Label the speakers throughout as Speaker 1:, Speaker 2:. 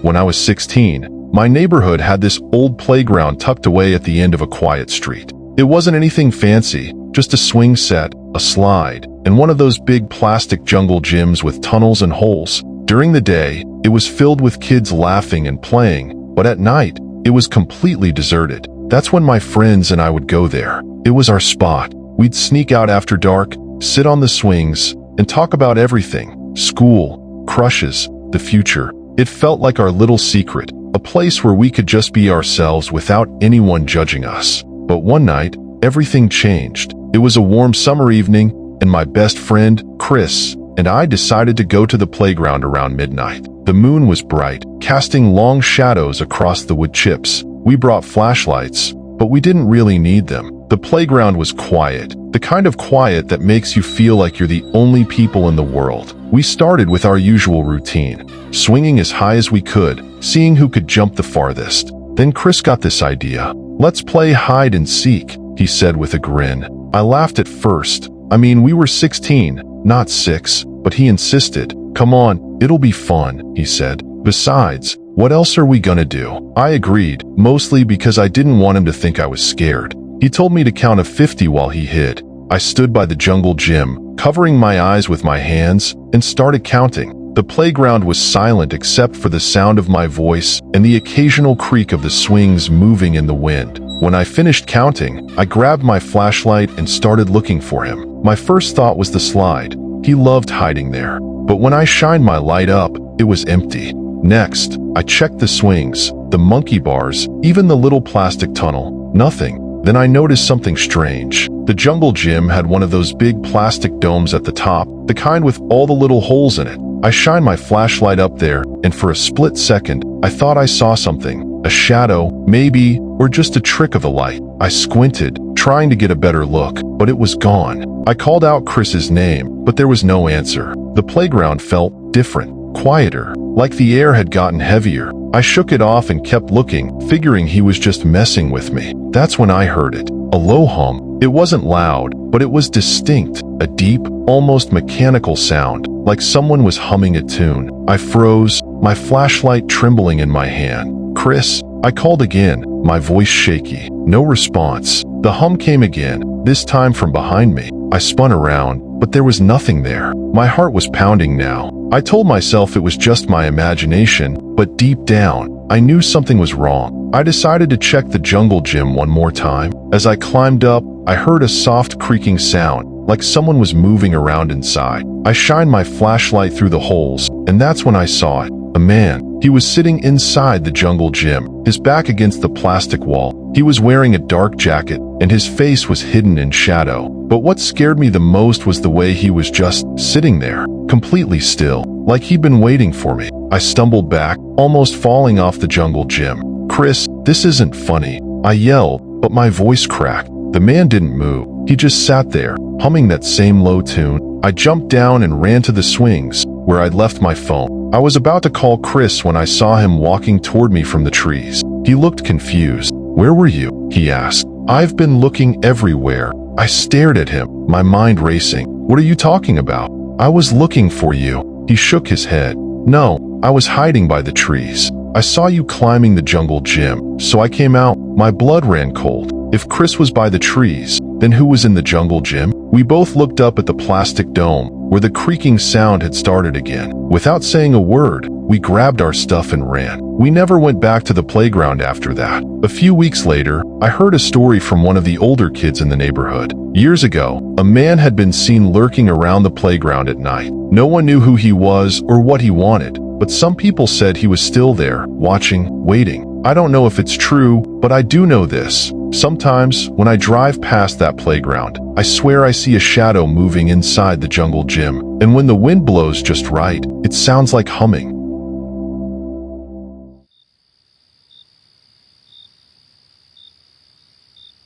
Speaker 1: When I was 16, my neighborhood had this old playground tucked away at the end of a quiet street. It wasn't anything fancy, just a swing set, a slide, and one of those big plastic jungle gyms with tunnels and holes. During the day, it was filled with kids laughing and playing, but at night, it was completely deserted. That's when my friends and I would go there. It was our spot. We'd sneak out after dark, sit on the swings, and talk about everything: school, crushes, the future. It felt like our little secret, a place where we could just be ourselves without anyone judging us. But one night, everything changed. It was a warm summer evening, and my best friend, Chris, and I decided to go to the playground around midnight. The moon was bright, casting long shadows across the wood chips. We brought flashlights, but we didn't really need them. The playground was quiet, the kind of quiet that makes you feel like you're the only people in the world. We started with our usual routine, swinging as high as we could, seeing who could jump the farthest. Then Chris got this idea. "Let's play hide and seek," he said with a grin. I laughed at first. I mean, we were 16, not 6, but he insisted. "Come on, it'll be fun," he said. "Besides, what else are we gonna do?" I agreed, mostly because I didn't want him to think I was scared. He told me to count to 50 while he hid. I stood by the jungle gym, covering my eyes with my hands, and started counting. The playground was silent except for the sound of my voice and the occasional creak of the swings moving in the wind. When I finished counting, I grabbed my flashlight and started looking for him. My first thought was the slide. He loved hiding there. But when I shined my light up, it was empty. Next, I checked the swings, the monkey bars, even the little plastic tunnel. Nothing. Then I noticed something strange. The jungle gym had one of those big plastic domes at the top, the kind with all the little holes in it. I shined my flashlight up there, and for a split second, I thought I saw something. A shadow, maybe, or just a trick of the light. I squinted, trying to get a better look, but it was gone. I called out Chris's name, but there was no answer. The playground felt different, quieter, like the air had gotten heavier. I shook it off and kept looking, figuring he was just messing with me. That's when I heard it. A low hum. It wasn't loud, but it was distinct. A deep, almost mechanical sound, like someone was humming a tune. I froze, my flashlight trembling in my hand. "Chris," I called again, my voice shaky. No response. The hum came again, this time from behind me. I spun around, but there was nothing there. My heart was pounding now. I told myself it was just my imagination, but deep down, I knew something was wrong. I decided to check the jungle gym one more time. As I climbed up, I heard a soft creaking sound, like someone was moving around inside. I shined my flashlight through the holes, and that's when I saw it. A man. He was sitting inside the jungle gym, his back against the plastic wall. He was wearing a dark jacket, and his face was hidden in shadow. But what scared me the most was the way he was just sitting there, completely still, like he'd been waiting for me. I stumbled back, almost falling off the jungle gym. "Chris, this isn't funny," I yelled, but my voice cracked. The man didn't move. He just sat there, humming that same low tune. I jumped down and ran to the swings, where I'd left my phone. I was about to call Chris when I saw him walking toward me from the trees. He looked confused. "Where were you?" he asked. "I've been looking everywhere." I stared at him, my mind racing. "What are you talking about?" "I was looking for you." He shook his head. "No, I was hiding by the trees. I saw you climbing the jungle gym, so I came out." My blood ran cold. If Chris was by the trees, then who was in the jungle gym? We both looked up at the plastic dome, where the creaking sound had started again. Without saying a word, we grabbed our stuff and ran. We never went back to the playground after that. A few weeks later, I heard a story from one of the older kids in the neighborhood. Years ago, a man had been seen lurking around the playground at night. No one knew who he was or what he wanted, but some people said he was still there, watching, waiting. I don't know if it's true, but I do know this. Sometimes, when I drive past that playground, I swear I see a shadow moving inside the jungle gym, and when the wind blows just right, it sounds like humming.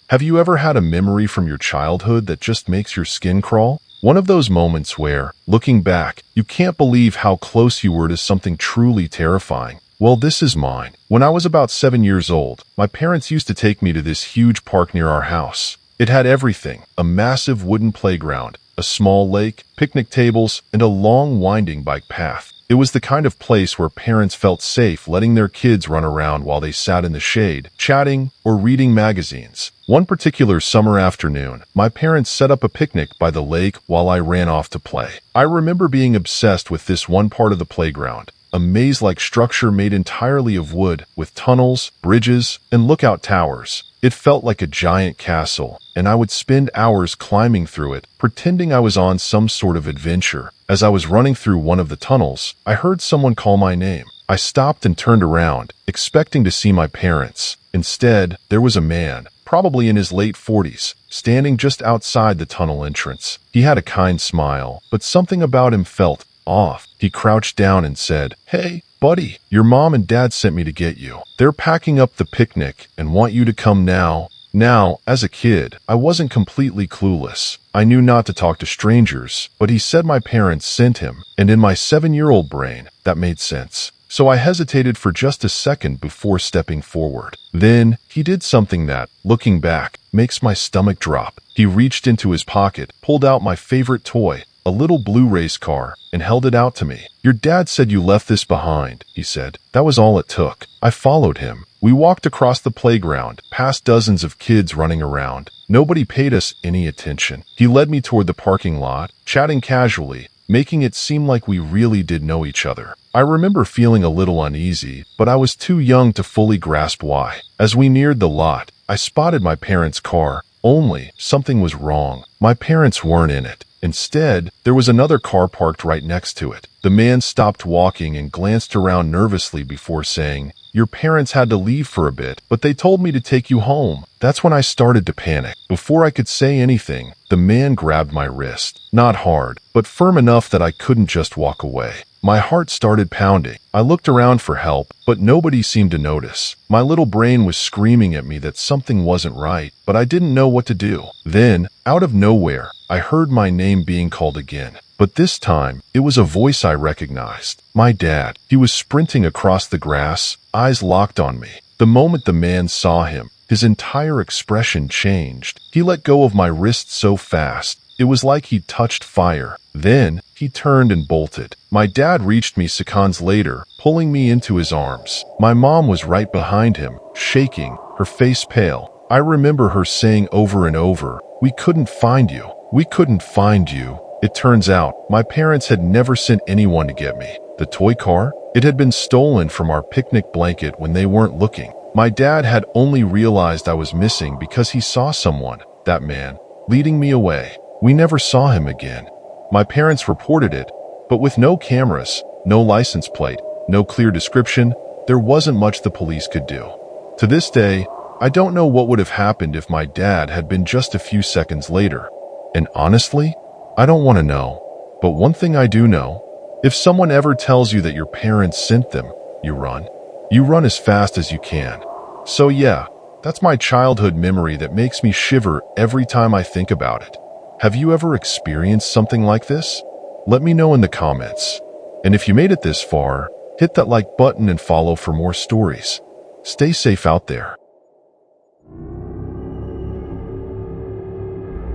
Speaker 1: Have you ever had a memory from your childhood that just makes your skin crawl? One of those moments where, looking back, you can't believe how close you were to something truly terrifying. Well, this is mine. When I was about 7 years old, my parents used to take me to this huge park near our house. It had everything: a massive wooden playground, a small lake, picnic tables, and a long winding bike path. It was the kind of place where parents felt safe letting their kids run around while they sat in the shade, chatting or reading magazines. One particular summer afternoon, my parents set up a picnic by the lake while I ran off to play. I remember being obsessed with this one part of the playground, a maze-like structure made entirely of wood, with tunnels, bridges, and lookout towers. It felt like a giant castle, and I would spend hours climbing through it, pretending I was on some sort of adventure. As I was running through one of the tunnels, I heard someone call my name. I stopped and turned around, expecting to see my parents. Instead, there was a man, probably in his late 40s, standing just outside the tunnel entrance. He had a kind smile, but something about him felt off. He crouched down and said, "Hey, buddy, your mom and dad sent me to get you. They're packing up the picnic and want you to come now." Now, as a kid, I wasn't completely clueless. I knew not to talk to strangers, but he said my parents sent him, and in my 7-year-old brain, that made sense. So I hesitated for just a second before stepping forward. Then, he did something that, looking back, makes my stomach drop. He reached into his pocket, pulled out my favorite toy, a little blue race car, and held it out to me. "Your dad said you left this behind," he said. That was all it took. I followed him. We walked across the playground, past dozens of kids running around. Nobody paid us any attention. He led me toward the parking lot, chatting casually, making it seem like we really did know each other. I remember feeling a little uneasy, but I was too young to fully grasp why. As we neared the lot, I spotted my parents' car, only something was wrong. My parents weren't in it. Instead, there was another car parked right next to it. The man stopped walking and glanced around nervously before saying, "Your parents had to leave for a bit, but they told me to take you home." That's when I started to panic. Before I could say anything, the man grabbed my wrist. Not hard, but firm enough that I couldn't just walk away. My heart started pounding. I looked around for help, but nobody seemed to notice. My little brain was screaming at me that something wasn't right, but I didn't know what to do. Then, out of nowhere, I heard my name being called again. But this time, it was a voice I recognized. My dad. He was sprinting across the grass, eyes locked on me. The moment the man saw him, his entire expression changed. He let go of my wrist so fast, it was like he'd touched fire. Then, he turned and bolted. My dad reached me seconds later, pulling me into his arms. My mom was right behind him, shaking, her face pale. I remember her saying over and over, "We couldn't find you. We couldn't find you." It turns out, my parents had never sent anyone to get me. The toy car? It had been stolen from our picnic blanket when they weren't looking. My dad had only realized I was missing because he saw someone, that man, leading me away. We never saw him again. My parents reported it, but with no cameras, no license plate, no clear description, there wasn't much the police could do. To this day, I don't know what would have happened if my dad had been just a few seconds later. And honestly, I don't want to know. But one thing I do know, if someone ever tells you that your parents sent them, you run. You run as fast as you can. So yeah, that's my childhood memory that makes me shiver every time I think about it. Have you ever experienced something like this? Let me know in the comments. And if you made it this far, hit that like button and follow for more stories. Stay safe out there.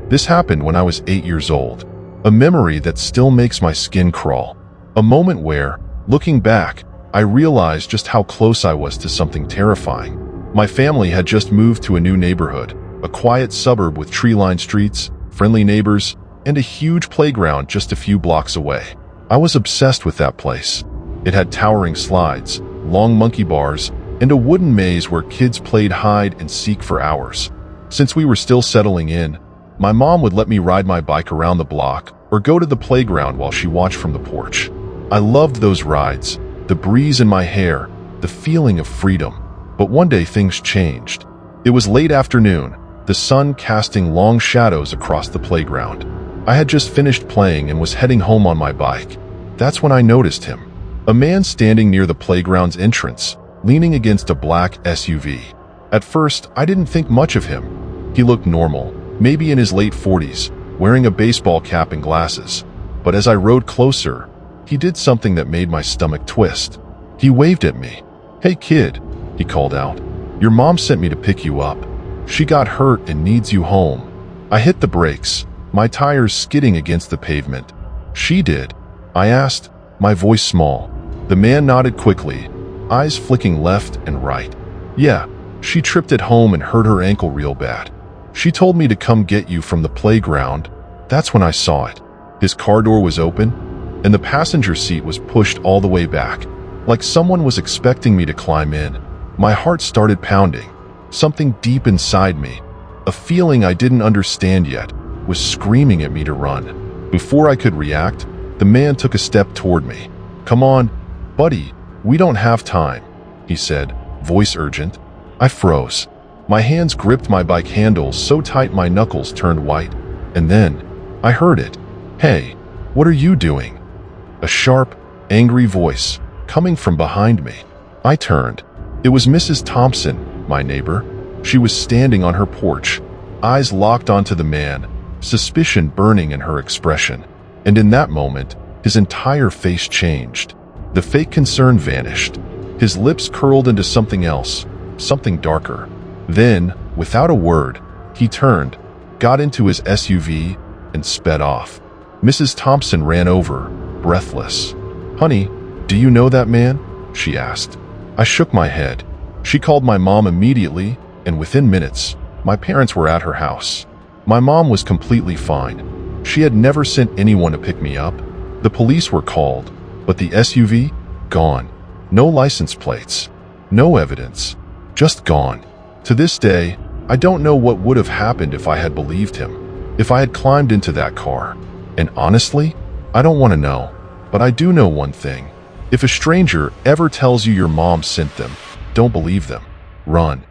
Speaker 1: This happened when I was 8 years old. A memory that still makes my skin crawl. A moment where, looking back, I realized just how close I was to something terrifying. My family had just moved to a new neighborhood, a quiet suburb with tree-lined streets, friendly neighbors, and a huge playground just a few blocks away. I was obsessed with that place. It had towering slides, long monkey bars, and a wooden maze where kids played hide and seek for hours. Since we were still settling in, my mom would let me ride my bike around the block or go to the playground while she watched from the porch. I loved those rides, the breeze in my hair, the feeling of freedom. But one day things changed. It was late afternoon, the sun casting long shadows across the playground. I had just finished playing and was heading home on my bike. That's when I noticed him. A man standing near the playground's entrance, leaning against a black SUV. At first, I didn't think much of him. He looked normal, maybe in his late 40s, wearing a baseball cap and glasses. But as I rode closer, he did something that made my stomach twist. He waved at me. "Hey kid," he called out. "Your mom sent me to pick you up. She got hurt and needs you home." I hit the brakes. my tires skidding against the pavement. "She did?" I asked, my voice small. The man nodded quickly, eyes flicking left and right. "Yeah, she tripped at home and hurt her ankle real bad. She told me to come get you from the playground. That's when I saw it." His car door was open, and the passenger seat was pushed all the way back, like someone was expecting me to climb in. My heart started pounding. Something deep inside me, a feeling I didn't understand yet, was screaming at me to run. Before I could react, the man took a step toward me. "Come on, buddy, we don't have time," he said, voice urgent. I froze. My hands gripped my bike handles so tight my knuckles turned white. And then, I heard it. "Hey, what are you doing?" A sharp, angry voice, coming from behind me. I turned. It was Mrs. Thompson, my neighbor. She was standing on her porch, eyes locked onto the man, suspicion burning in her expression. And in that moment, his entire face changed. The fake concern vanished. His lips curled into something else, something darker. Then, without a word, he turned, got into his SUV, and sped off. Mrs. Thompson ran over, breathless. "Honey, do you know that man?" she asked. I shook my head. She called my mom immediately, and within minutes, my parents were at her house. My mom was completely fine. She had never sent anyone to pick me up. The police were called, but the SUV? Gone. No license plates. No evidence. Just gone. To this day, I don't know what would have happened if I had believed him, if I had climbed into that car. And honestly, I don't want to know. But I do know one thing. If a stranger ever tells you your mom sent them, don't believe them. Run.